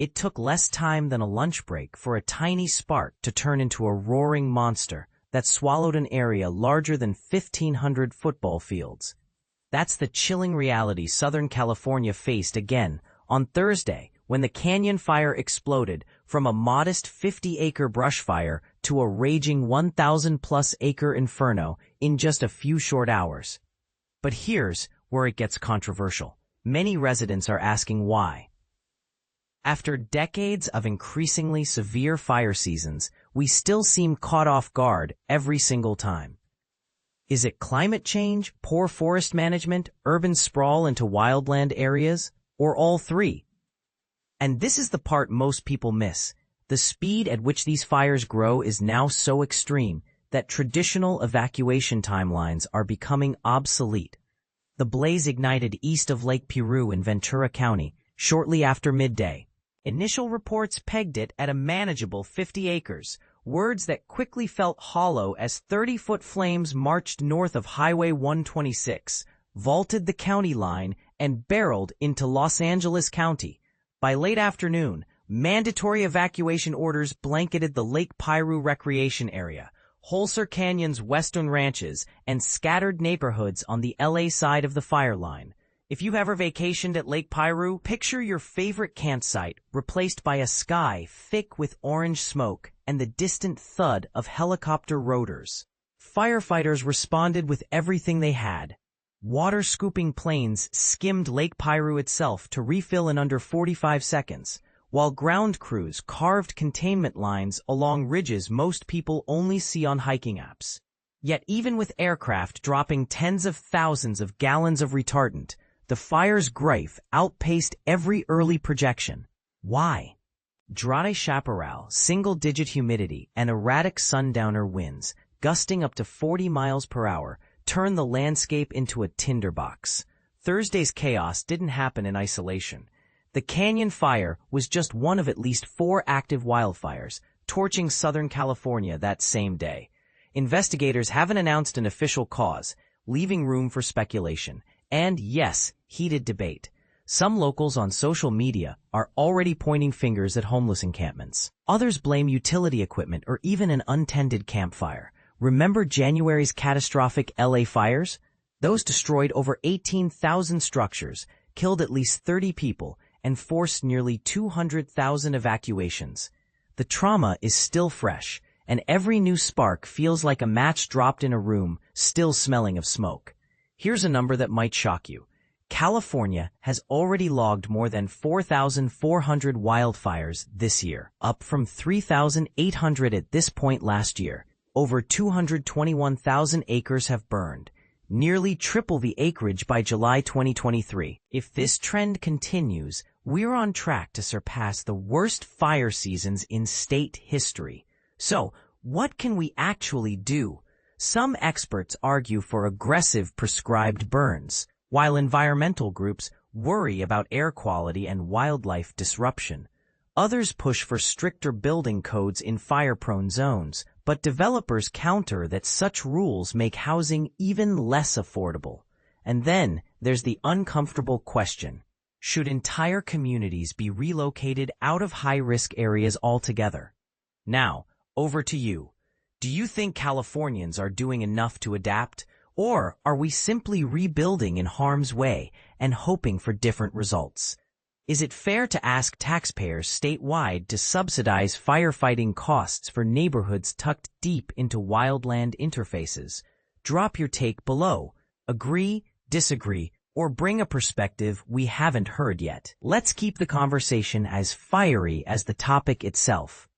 It took less time than a lunch break for a tiny spark to turn into a roaring monster that swallowed an area larger than 1,500 football fields. That's the chilling reality Southern California faced again on Thursday when the canyon fire exploded from a modest 50-acre brush fire to a raging 1,000-plus acre inferno in just a few short hours. But here's where it gets controversial. Many residents are asking why. After decades of increasingly severe fire seasons, we still seem caught off guard every single time. Is it climate change, poor forest management, urban sprawl into wildland areas, or all three? And this is the part most people miss. The speed at which these fires grow is now so extreme that traditional evacuation timelines are becoming obsolete. The blaze ignited east of Lake Piru in Ventura County shortly after midday. Initial reports pegged it at a manageable 50 acres, words that quickly felt hollow as 30-foot flames marched north of Highway 126, vaulted the county line, and barreled into Los Angeles County. By late afternoon, mandatory evacuation orders blanketed the Lake Piru Recreation Area, Holser Canyon's western ranches, and scattered neighborhoods on the LA side of the fire line. If you've ever vacationed at Lake Piru, picture your favorite campsite replaced by a sky thick with orange smoke and the distant thud of helicopter rotors. Firefighters responded with everything they had. Water-scooping planes skimmed Lake Piru itself to refill in under 45 seconds, while ground crews carved containment lines along ridges most people only see on hiking apps. Yet even with aircraft dropping tens of thousands of gallons of retardant, the fire's grief outpaced every early projection. Why? Dry chaparral, single-digit humidity, and erratic sundowner winds, gusting up to 40 miles per hour, turn the landscape into a tinderbox. Thursday's chaos didn't happen in isolation. The canyon fire was just one of at least 4 active wildfires, torching Southern California that same day. Investigators haven't announced an official cause, leaving room for speculation. And yes, heated debate. Some locals on social media are already pointing fingers at homeless encampments. Others blame utility equipment or even an untended campfire. Remember January's catastrophic LA fires? Those destroyed over 18,000 structures, killed at least 30 people, and forced nearly 200,000 evacuations. The trauma is still fresh, and every new spark feels like a match dropped in a room still smelling of smoke. Here's a number that might shock you. California has already logged more than 4,400 wildfires this year, up from 3,800 at this point last year. Over 221,000 acres have burned, nearly triple the acreage by July 2023. If this trend continues, we're on track to surpass the worst fire seasons in state history. So, what can we actually do? Some experts argue for aggressive prescribed burns, while environmental groups worry about air quality and wildlife disruption. Others push for stricter building codes in fire-prone zones, but developers counter that such rules make housing even less affordable. And then there's the uncomfortable question: should entire communities be relocated out of high-risk areas altogether? Now, over to you. Do you think Californians are doing enough to adapt, or are we simply rebuilding in harm's way and hoping for different results? Is it fair to ask taxpayers statewide to subsidize firefighting costs for neighborhoods tucked deep into wildland interfaces? Drop your take below. Agree, disagree, or bring a perspective we haven't heard yet. Let's keep the conversation as fiery as the topic itself.